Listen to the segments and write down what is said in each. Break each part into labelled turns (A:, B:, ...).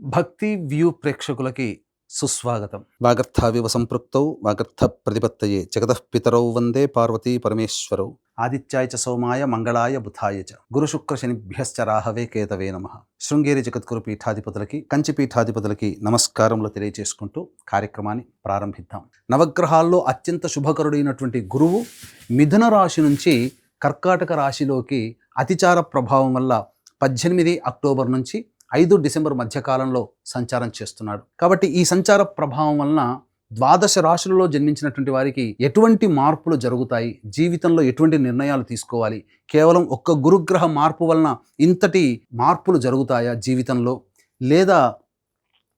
A: భక్తి వ్యూ ప్రేక్షకులకి సుస్వాగతం. వాగర్థావివ సంపృక్తౌ వాగర్థ ప్రతిపత్తయే జగతః పితరౌ వందే పార్వతీ పరమేశ్వరౌ ఆదిత్యాయ చ సోమాయ మంగళాయ బుధాయ చ గురు శుక్ర శనిభ్యశ్చ రాహవే కేతవే నమః. శృంగేరి జగద్గురు పీఠాధిపతులకి కంచి పీఠాధిపతులకి నమస్కారములు తెలియచేసుకుంటూ కార్యక్రమాన్ని ప్రారంభిద్దాం. నవగ్రహాల్లో అత్యంత శుభకరుడైనటువంటి గురువు మిథున రాశి నుంచి కర్కాటక రాశిలోకి అతిచార ప్రభావం వల్ల 18 అక్టోబర్ నుంచి 5 డిసెంబర్ మధ్యకాలంలో సంచారం చేస్తున్నాడు. కాబట్టి ఈ సంచార ప్రభావం వలన ద్వాదశ రాశులలో జన్మించినటువంటి వారికి ఎటువంటి మార్పులు జరుగుతాయి, జీవితంలో ఎటువంటి నిర్ణయాలు తీసుకోవాలి, కేవలం ఒక్క గురుగ్రహ మార్పు వలన ఇంతటి మార్పులు జరుగుతాయా జీవితంలో, లేదా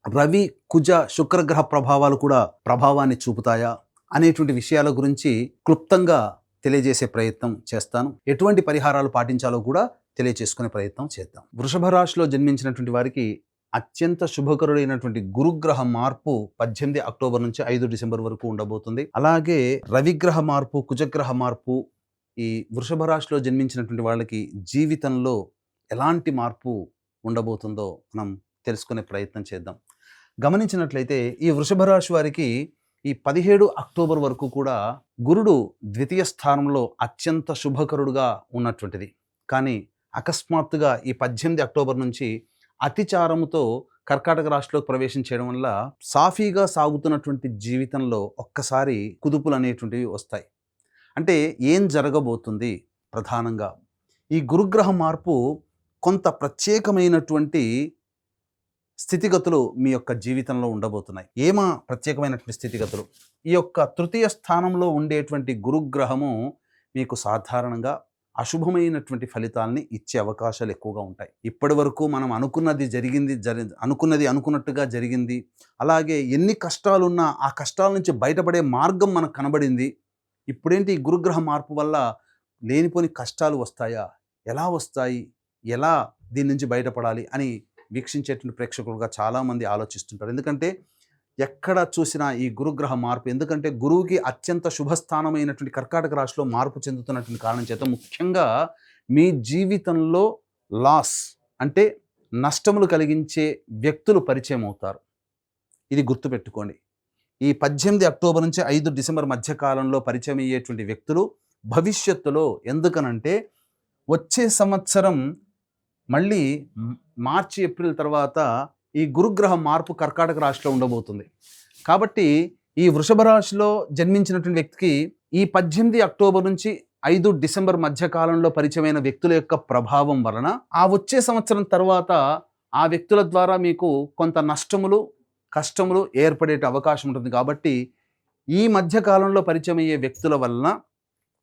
A: రవి కుజ శుక్రగ్రహ ప్రభావాలు కూడా ప్రభావాన్ని చూపుతాయా అనేటువంటి విషయాల గురించి క్లుప్తంగా తెలియజేసే ప్రయత్నం చేస్తాను. ఎటువంటి పరిహారాలు పాటించాలో కూడా తెలియచేసుకునే ప్రయత్నం చేద్దాం. వృషభ రాశిలో జన్మించినటువంటి వారికి అత్యంత శుభకరుడైనటువంటి గురుగ్రహ మార్పు 18 అక్టోబర్ నుంచి 5 డిసెంబర్ వరకు ఉండబోతుంది. అలాగే రవిగ్రహ మార్పు, కుజగ్రహ మార్పు ఈ వృషభ రాశిలో జన్మించినటువంటి వాళ్ళకి జీవితంలో ఎలాంటి మార్పు ఉండబోతుందో మనం తెలుసుకునే ప్రయత్నం చేద్దాం. గమనించినట్లయితే ఈ వృషభ రాశి వారికి ఈ 17 అక్టోబర్ వరకు కూడా గురుడు ద్వితీయ స్థానంలో అత్యంత శుభకరుడుగా ఉన్నటువంటిది. కానీ అకస్మాత్తుగా ఈ 18 అక్టోబర్ నుంచి అతిచారముతో కర్కాటక రాశిలోకి ప్రవేశం చేయడం వల్ల సాఫీగా సాగుతున్నటువంటి జీవితంలో ఒక్కసారి కుదుపులు అనేటువంటివి వస్తాయి. అంటే ఏం జరగబోతుంది? ప్రధానంగా ఈ గురుగ్రహ మార్పు కొంత ప్రత్యేకమైనటువంటి స్థితిగతులు మీ యొక్క జీవితంలో ఉండబోతున్నాయి. ఏమా ప్రత్యేకమైనటువంటి స్థితిగతులు? ఈ యొక్క తృతీయ స్థానంలో ఉండేటువంటి గురుగ్రహము మీకు సాధారణంగా అశుభమైనటువంటి ఫలితాలని ఇచ్చే అవకాశాలు ఎక్కువగా ఉంటాయి. ఇప్పటి వరకు మనం అనుకున్నది అనుకున్నట్టుగా జరిగింది. అలాగే ఎన్ని కష్టాలున్నా ఆ కష్టాల నుంచి బయటపడే మార్గం మనకు కనబడింది. ఇప్పుడేంటి ఈ గురుగ్రహ మార్పు వల్ల లేనిపోని కష్టాలు వస్తాయా? ఎలా వస్తాయి? ఎలా దీని నుంచి బయటపడాలి అని వీక్షించేటువంటి ప్రేక్షకులుగా చాలామంది ఆలోచిస్తుంటారు. ఎందుకంటే ఎక్కడ చూసినా ఈ గురుగ్రహ మార్పు, ఎందుకంటే గురువుకి అత్యంత శుభస్థానమైనటువంటి కర్కాటక రాశిలో మార్పు చెందుతున్నటువంటి కారణం చేత ముఖ్యంగా మీ జీవితంలో లాస్ అంటే నష్టములు కలిగించే వ్యక్తులు పరిచయం అవుతారు. ఇది గుర్తుపెట్టుకోండి. ఈ 18 అక్టోబర్ నుంచి 5 డిసెంబర్ మధ్యకాలంలో పరిచయం అయ్యేటువంటి వ్యక్తులు భవిష్యత్తులో, ఎందుకనంటే వచ్చే సంవత్సరం మళ్ళీ మార్చి ఏప్రిల్ తర్వాత ఈ గురుగ్రహ మార్పు కర్కాటక రాశిలో ఉండబోతుంది. కాబట్టి ఈ వృషభ రాశిలో జన్మించినటువంటి వ్యక్తికి ఈ 18 అక్టోబర్ నుంచి 5 డిసెంబర్ మధ్యకాలంలో పరిచయమైన వ్యక్తుల యొక్క ప్రభావం వలన ఆ వచ్చే సంవత్సరం తర్వాత ఆ వ్యక్తుల ద్వారా మీకు కొంత నష్టములు, కష్టములు ఏర్పడే అవకాశం ఉంటుంది. కాబట్టి ఈ మధ్యకాలంలో పరిచయం అయ్యే వ్యక్తుల వలన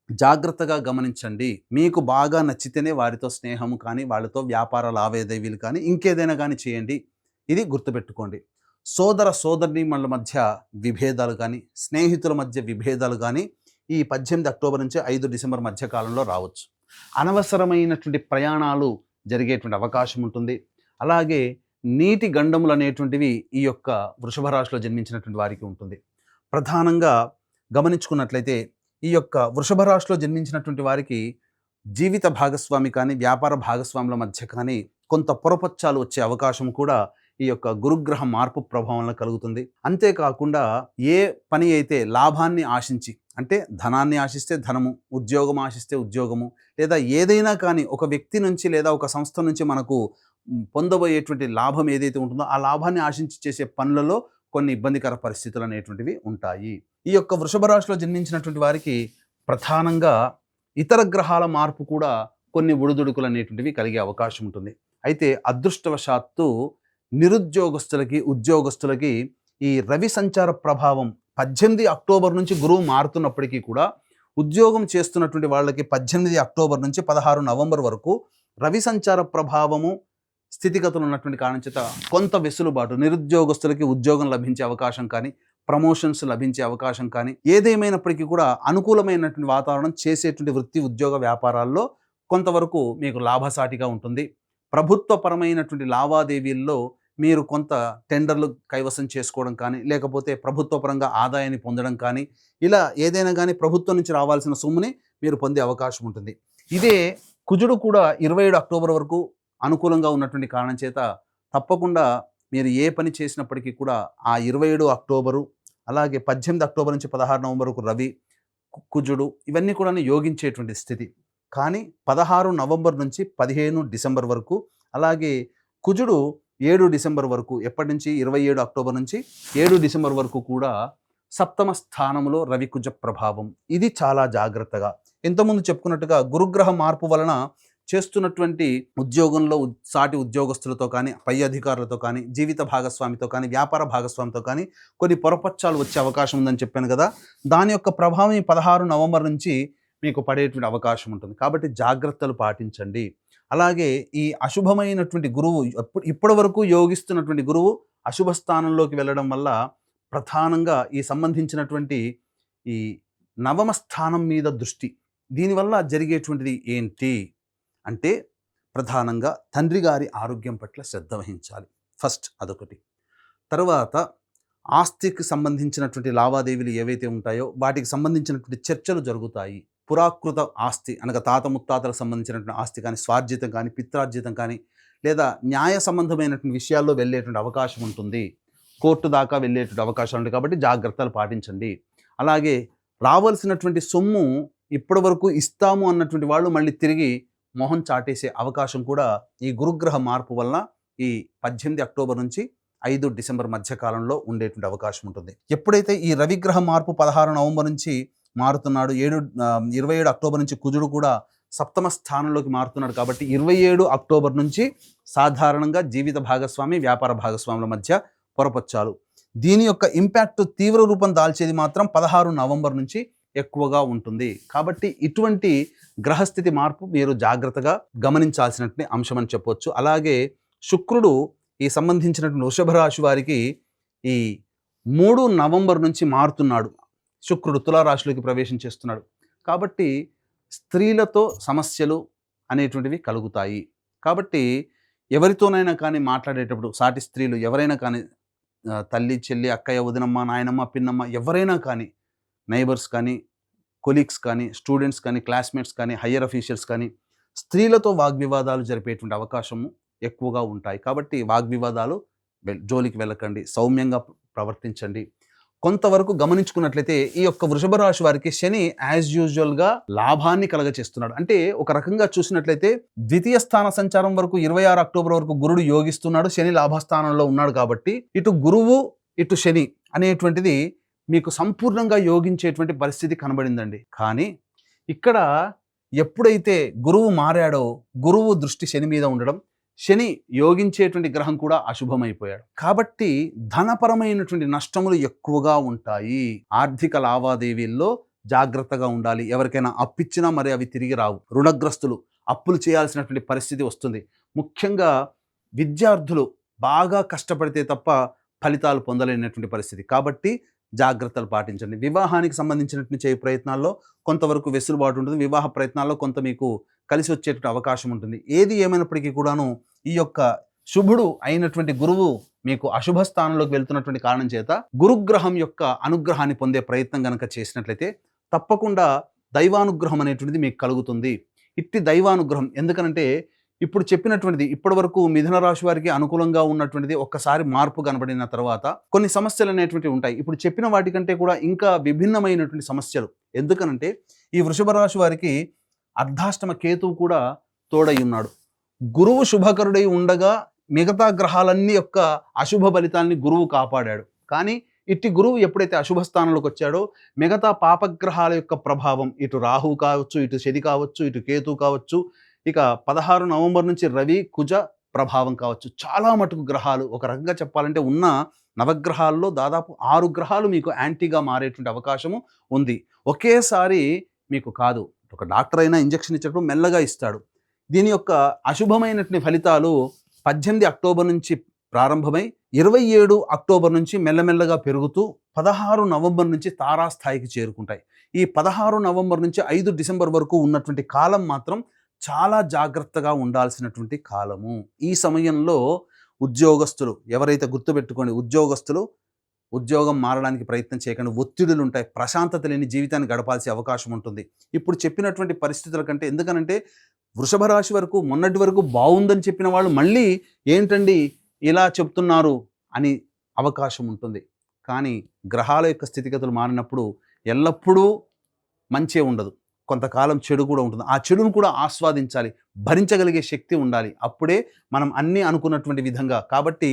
A: జాగ్రత్తగా గమనించండి. మీకు బాగా నచ్చితేనే వారితో స్నేహము కానీ, వాళ్ళతో వ్యాపార లావాదేవీలు కానీ, ఇంకేదైనా కానీ చేయండి. ఇది గుర్తుపెట్టుకోండి. సోదర సోదరీమణుల మధ్య విభేదాలు కానీ, స్నేహితుల మధ్య విభేదాలు కానీ ఈ 18 అక్టోబర్ నుంచి 5 డిసెంబర్ మధ్యకాలంలో రావచ్చు. అనవసరమైనటువంటి ప్రయాణాలు జరిగేటువంటి అవకాశం ఉంటుంది. అలాగే నీటి గండములు అనేటువంటివి ఈ యొక్క వృషభ రాశిలో జన్మించినటువంటి వారికి ఉంటుంది. ప్రధానంగా గమనించుకున్నట్లయితే ఈ యొక్క వృషభ రాశిలో జన్మించినటువంటి వారికి జీవిత భాగస్వామి కానీ, వ్యాపార భాగస్వాముల మధ్య కానీ కొంత పొరపచ్చాలు వచ్చే అవకాశం కూడా ఈ యొక్క గురుగ్రహ మార్పు ప్రభావంలో కలుగుతుంది. అంతేకాకుండా ఏ పని అయితే లాభాన్ని ఆశించి, అంటే ధనాన్ని ఆశిస్తే ధనము, ఉద్యోగం ఆశిస్తే ఉద్యోగము, లేదా ఏదైనా కానీ ఒక వ్యక్తి నుంచి లేదా ఒక సంస్థ నుంచి మనకు పొందబోయేటువంటి లాభం ఏదైతే ఉంటుందో ఆ లాభాన్ని ఆశించి చేసే పనులలో కొన్ని ఇబ్బందికర పరిస్థితులు అనేటువంటివి ఉంటాయి. ఈ యొక్క వృషభ రాశిలో జన్మించినటువంటి వారికి ప్రధానంగా ఇతర గ్రహాల మార్పు కూడా కొన్ని ఒడిదుడుకులు అనేటువంటివి కలిగే అవకాశం ఉంటుంది. అయితే అదృష్టవశాత్తు నిరుద్యోగస్తులకి, ఉద్యోగస్తులకి ఈ రవి సంచార ప్రభావం 18 అక్టోబర్ నుంచి గురువు మారుతున్నప్పటికీ కూడా ఉద్యోగం చేస్తున్నటువంటి వాళ్ళకి 18 అక్టోబర్ నుంచి 16 నవంబర్ వరకు రవి సంచార ప్రభావము స్థితిగతులు ఉన్నటువంటి కారణం చేత కొంత వెసులుబాటు, నిరుద్యోగస్తులకి ఉద్యోగం లభించే అవకాశం కానీ, ప్రమోషన్స్ లభించే అవకాశం కానీ, ఏదేమైనప్పటికీ కూడా అనుకూలమైనటువంటి వాతావరణం చేసేటువంటి వృత్తి, ఉద్యోగ వ్యాపారాల్లో కొంతవరకు మీకు లాభసాటిగా ఉంటుంది. ప్రభుత్వపరమైనటువంటి లావాదేవీల్లో మీరు కొంత టెండర్లు కైవసం చేసుకోవడం కానీ, లేకపోతే ప్రభుత్వపరంగా ఆదాయాన్ని పొందడం కానీ, ఇలా ఏదైనా కానీ ప్రభుత్వం నుంచి రావాల్సిన సొమ్ముని మీరు పొందే అవకాశం ఉంటుంది. ఇదే కుజుడు కూడా 27 అక్టోబర్ వరకు అనుకూలంగా ఉన్నటువంటి కారణం చేత తప్పకుండా మీరు ఏ పని చేసినప్పటికీ కూడా ఆ 27 అక్టోబరు, అలాగే 18 అక్టోబర్ నుంచి 16 నవంబర్ వరకు రవి, కుజుడు ఇవన్నీ కూడా యోగించేటువంటి స్థితి. కానీ 16 నవంబర్ నుంచి 15 డిసెంబర్ వరకు, అలాగే కుజుడు 7 డిసెంబర్ వరకు, ఎప్పటి నుంచి 27 అక్టోబర్ నుంచి 7 డిసెంబర్ వరకు కూడా సప్తమ స్థానంలో రవి కుజ ప్రభావం. ఇది చాలా జాగ్రత్తగా. ఇంతకుముందు చెప్పుకున్నట్టుగా గురుగ్రహ మార్పు వలన చేస్తున్నటువంటి ఉద్యోగంలో సాటి ఉద్యోగస్తులతో కానీ, పై అధికారులతో కానీ, జీవిత భాగస్వామితో కానీ, వ్యాపార భాగస్వామితో కానీ కొన్ని పొరపచ్చాలు వచ్చే అవకాశం ఉందని చెప్పాను కదా. దాని యొక్క ప్రభావం ఈ 16 నవంబర్ నుంచి మీకు పడేటువంటి అవకాశం ఉంటుంది. కాబట్టి జాగ్రత్తలు పాటించండి. అలాగే ఈ అశుభమైనటువంటి గురువు ఇప్పటి వరకు యోగిస్తున్నటువంటి గురువు అశుభ స్థానంలోకి వెళ్ళడం వల్ల ప్రధానంగా ఈ సంబంధించినటువంటి ఈ నవమ స్థానం మీద దృష్టి, దీనివల్ల జరిగేటువంటిది ఏంటి అంటే ప్రధానంగా తండ్రి గారి ఆరోగ్యం పట్ల శ్రద్ధ వహించాలి. ఫస్ట్ అదొకటి. తర్వాత ఆస్తికి సంబంధించినటువంటి లావాదేవీలు ఏవైతే ఉంటాయో వాటికి సంబంధించినటువంటి చర్చలు జరుగుతాయి. పురాకృత ఆస్తి అనగా తాత ముత్తాతలకు సంబంధించినటువంటి ఆస్తి కానీ, స్వార్జితం కానీ, పిత్రార్జితం కానీ, లేదా న్యాయ సంబంధమైనటువంటి విషయాల్లో వెళ్ళేటువంటి అవకాశం ఉంటుంది. కోర్టు దాకా వెళ్ళేటువంటి అవకాశాలు ఉంటాయి. కాబట్టి జాగ్రత్తలు పాటించండి. అలాగే రావాల్సినటువంటి సొమ్ము ఇప్పటి వరకు ఇస్తాము అన్నటువంటి వాళ్ళు మళ్ళీ తిరిగి మొహం చాటేసే అవకాశం కూడా ఈ గురుగ్రహ మార్పు వలన ఈ 18 అక్టోబర్ నుంచి 5 డిసెంబర్ మధ్య కాలంలో ఉండేటువంటి అవకాశం ఉంటుంది. ఎప్పుడైతే ఈ రవిగ్రహ మార్పు 16 నవంబర్ నుంచి మారుతున్నాడు, 27 అక్టోబర్ నుంచి కుజుడు కూడా సప్తమ స్థానంలోకి మారుతున్నాడు. కాబట్టి 27 అక్టోబర్ నుంచి సాధారణంగా జీవిత భాగస్వామి, వ్యాపార భాగస్వాముల మధ్య పొరపచ్చాలు. దీని యొక్క ఇంపాక్ట్ తీవ్ర రూపం దాల్చేది మాత్రం 16 నవంబర్ నుంచి ఎక్కువగా ఉంటుంది. కాబట్టి ఇటువంటి గ్రహస్థితి మార్పు మీరు జాగ్రత్తగా గమనించాల్సినటువంటి అంశం అని చెప్పవచ్చు. అలాగే శుక్రుడు ఈ సంబంధించినటువంటి వృషభ రాశి వారికి ఈ 3 నవంబర్ నుంచి మారుతున్నాడు. శుక్రుడు తులారాశిలోకి ప్రవేశం చేస్తున్నాడు. కాబట్టి స్త్రీలతో సమస్యలు అనేటువంటివి కలుగుతాయి. కాబట్టి ఎవరితోనైనా కానీ మాట్లాడేటప్పుడు సాటి స్త్రీలు ఎవరైనా కానీ, తల్లి, చెల్లి, అక్కయ్య, వదినమ్మ, నాయనమ్మ, పిన్నమ్మ, ఎవరైనా కానీ, నైబర్స్ కానీ, కొలీగ్స్ కానీ, స్టూడెంట్స్ కానీ, క్లాస్మేట్స్ కానీ, హయ్యర్ అఫీషియల్స్ కానీ, స్త్రీలతో వాగ్వివాదాలు జరిపేటువంటి అవకాశము ఎక్కువగా ఉంటాయి. కాబట్టి వాగ్వివాదాలు జోలికి వెళ్ళకండి, సౌమ్యంగా ప్రవర్తించండి. కొంతవరకు గమనించుకున్నట్లయితే ఈ యొక్క వృషభ రాశి వారికి శని యాజ్ యూజువల్గా లాభాన్ని కలగచేస్తున్నాడు. అంటే ఒక రకంగా చూసినట్లయితే ద్వితీయ స్థాన సంచారం వరకు 26 అక్టోబర్ వరకు గురుడు యోగిస్తున్నాడు, శని లాభస్థానంలో ఉన్నాడు. కాబట్టి ఇటు గురువు ఇటు శని అనేటువంటిది మీకు సంపూర్ణంగా యోగించేటువంటి పరిస్థితి కనబడిందండి. కానీ ఇక్కడ ఎప్పుడైతే గురువు మారాడో గురువు దృష్టి శని మీద ఉండడం, శని యోగించేటువంటి గ్రహం కూడా అశుభమైపోయాడు. కాబట్టి ధనపరమైనటువంటి నష్టములు ఎక్కువగా ఉంటాయి. ఆర్థిక లావాదేవీల్లో జాగ్రత్తగా ఉండాలి. ఎవరికైనా అప్పిచ్చినా మరి అవి తిరిగి రావు. రుణగ్రస్తులు అప్పులు చేయాల్సినటువంటి పరిస్థితి వస్తుంది. ముఖ్యంగా విద్యార్థులు బాగా కష్టపడితే తప్ప ఫలితాలు పొందలేనటువంటి పరిస్థితి. కాబట్టి జాగ్రత్తలు పాటించండి. వివాహానికి సంబంధించినటువంటి చేయ ప్రయత్నాల్లో కొంతవరకు వెసులుబాటు ఉంటుంది. వివాహ ప్రయత్నాల్లో కొంత మీకు కలిసి వచ్చేటువంటి అవకాశం ఉంటుంది. ఏది ఏమైనప్పటికీ కూడాను ఈ యొక్క శుభుడు అయినటువంటి గురువు మీకు అశుభ స్థానంలోకి వెళ్తున్నటువంటి కారణం చేత గురుగ్రహం యొక్క అనుగ్రహాన్ని పొందే ప్రయత్నం కనుక చేసినట్లయితే తప్పకుండా దైవానుగ్రహం అనేటువంటిది మీకు కలుగుతుంది. ఇట్టి దైవానుగ్రహం ఎందుకనంటే ఇప్పుడు చెప్పినటువంటిది ఇప్పటి వరకు మిథున రాశి వారికి అనుకూలంగా ఉన్నటువంటిది ఒక్కసారి మార్పు కనబడిన తర్వాత కొన్ని సమస్యలు అనేటువంటివి ఉంటాయి. ఇప్పుడు చెప్పిన వాటికంటే కూడా ఇంకా విభిన్నమైనటువంటి సమస్యలు. ఎందుకనంటే ఈ వృషభ రాశి వారికి అర్ధాష్టమ కేతువు కూడా తోడై ఉన్నాడు. గురువు శుభకరుడై ఉండగా మిగతా గ్రహాలన్నీ యొక్క అశుభ ఫలితాన్ని గురువు కాపాడాడు. కానీ ఇట్టి గురువు ఎప్పుడైతే అశుభ స్థానంలోకి వచ్చాడో మిగతా పాపగ్రహాల యొక్క ప్రభావం, ఇటు రాహు కావచ్చు, ఇటు శని కావచ్చు, ఇటు కేతు కావచ్చు, ఇక 16 నవంబర్ నుంచి రవి కుజ ప్రభావం కావచ్చు, చాలా మటుకు గ్రహాలు ఒక రకంగా చెప్పాలంటే ఉన్న నవగ్రహాల్లో దాదాపు 6 గ్రహాలు మీకు యాంటీగా మారేటువంటి అవకాశము ఉంది. ఒకేసారి మీకు కాదు, ఒక డాక్టర్ అయినా ఇంజెక్షన్ ఇచ్చేటప్పుడు మెల్లగా ఇస్తాడు. దీని యొక్క అశుభమైనటువంటి ఫలితాలు 18 అక్టోబర్ నుంచి ప్రారంభమై 27 అక్టోబర్ నుంచి మెల్లమెల్లగా పెరుగుతూ 16 నవంబర్ నుంచి తారాస్థాయికి చేరుకుంటాయి. ఈ 16 నవంబర్ నుంచి 5 డిసెంబర్ వరకు ఉన్నటువంటి కాలం మాత్రం చాలా జాగ్రత్తగా ఉండాల్సినటువంటి కాలము. ఈ సమయంలో ఉద్యోగస్తులు ఎవరైతే గుర్తుపెట్టుకోండి, ఉద్యోగం మారడానికి ప్రయత్నం చేయకండి. ఒత్తిడులు ఉంటాయి, ప్రశాంతత లేని జీవితాన్ని గడపాల్సిన అవకాశం ఉంటుంది. ఇప్పుడు చెప్పినటువంటి పరిస్థితుల కంటే, ఎందుకనంటే వృషభ రాశి వరకు మొన్నటి వరకు బాగుందని చెప్పిన వాళ్ళు మళ్ళీ ఏంటండి ఇలా చెప్తున్నారు అని అవకాశం ఉంటుంది. కానీ గ్రహాల యొక్క స్థితిగతులు మారినప్పుడు ఎల్లప్పుడూ మంచే ఉండదు. కొంతకాలం చెడు కూడా ఉంటుంది. ఆ చెడును కూడా ఆస్వాదించాలి. భరించగలిగే శక్తి ఉండాలి. అప్పుడే మనం అన్నీ అనుకున్నటువంటి విధంగా కాబట్టి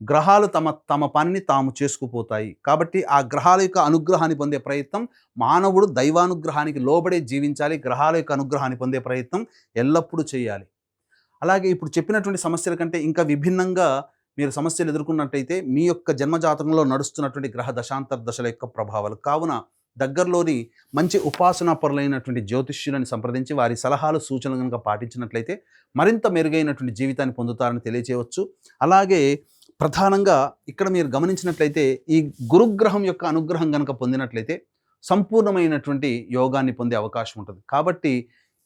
A: గ్రహాలు తమ పనిని తాము చేసుకుపోతాయి. కాబట్టి ఆ గ్రహాల యొక్క అనుగ్రహాన్ని పొందే ప్రయత్నం మానవుడు దైవానుగ్రహానికి లోబడే జీవించాలి. గ్రహాల యొక్క అనుగ్రహాన్ని పొందే ప్రయత్నం ఎల్లప్పుడూ చేయాలి. అలాగే ఇప్పుడు చెప్పినటువంటి సమస్యల కంటే ఇంకా విభిన్నంగా మీరు సమస్యలు ఎదుర్కొన్నట్టయితే మీ యొక్క జన్మజాతకంలో నడుస్తున్నటువంటి గ్రహ దశాంతర దశల యొక్క ప్రభావాలు. కావున దగ్గరలోని మంచి ఉపాసనా పరులైనటువంటి జ్యోతిష్యులను సంప్రదించి వారి సలహాలు సూచనలు కనుక పాటించినట్లయితే మరింత మెరుగైనటువంటి జీవితాన్ని పొందుతారని తెలియజేయవచ్చు. అలాగే ప్రధానంగా ఇక్కడ మీరు గమనించినట్లయితే ఈ గురుగ్రహం యొక్క అనుగ్రహం కనుక పొందినట్లయితే సంపూర్ణమైనటువంటి యోగాన్ని పొందే అవకాశం ఉంటుంది. కాబట్టి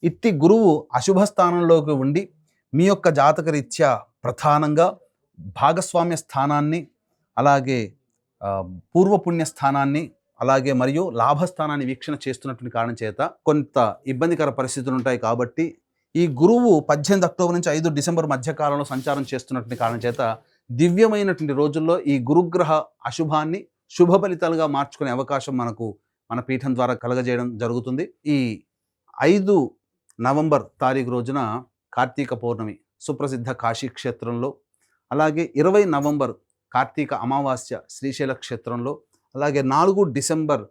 A: ఇట్టి గురువు అశుభ స్థానంలోకి ఉండి మీ యొక్క జాతకరీత్యా ప్రధానంగా భాగస్వామ్య స్థానాన్ని, అలాగే పూర్వపుణ్య స్థానాన్ని, అలాగే మరియు లాభస్థానాన్ని వీక్షణ చేస్తున్నటువంటి కారణం చేత కొంత ఇబ్బందికర పరిస్థితులు ఉంటాయి. కాబట్టి ఈ గురువు 18 అక్టోబర్ నుంచి 5 డిసెంబర్ మధ్యకాలంలో సంచారం చేస్తున్నటువంటి కారణం చేత దివ్యమైనటువంటి రోజుల్లో ఈ గురుగ్రహ అశుభాన్ని శుభ ఫలితాలుగా మార్చుకునే అవకాశం మన పీఠం ద్వారా కలగజేయడం జరుగుతుంది. ఈ 5 నవంబర్ తారీఖు రోజున కార్తీక పౌర్ణమి సుప్రసిద్ధ కాశీ క్షేత్రంలో, అలాగే 20 నవంబర్ కార్తీక అమావాస్య శ్రీశైల క్షేత్రంలో, అలాగే 4 డిసెంబర్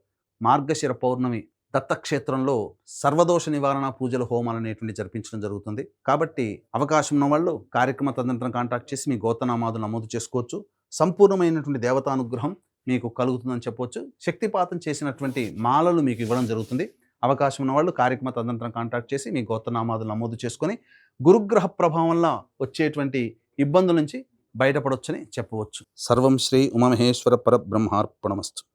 A: మార్గశిర పౌర్ణమి దత్తక్షేత్రంలో సర్వదోష నివారణ పూజల హోమాలు అనేటువంటి జరిపించడం జరుగుతుంది. కాబట్టి అవకాశం ఉన్న వాళ్ళు కార్యక్రమ తదనంతరం కాంటాక్ట్ చేసి మీ గోత్రనామాదులు నమోదు చేసుకోవచ్చు. సంపూర్ణమైనటువంటి దేవతానుగ్రహం మీకు కలుగుతుందని చెప్పవచ్చు. శక్తిపాతం చేసినటువంటి మాలలు మీకు ఇవ్వడం జరుగుతుంది. అవకాశం ఉన్న వాళ్ళు కార్యక్రమ తదనంతరం కాంటాక్ట్ చేసి మీ గోత్రనామాదులు నమోదు చేసుకొని గురుగ్రహ ప్రభావం వల్ల వచ్చేటువంటి ఇబ్బందుల నుంచి బయటపడొచ్చని చెప్పవచ్చు. సర్వం శ్రీ ఉమామహేశ్వర పరబ్రహ్మార్పణమస్తు.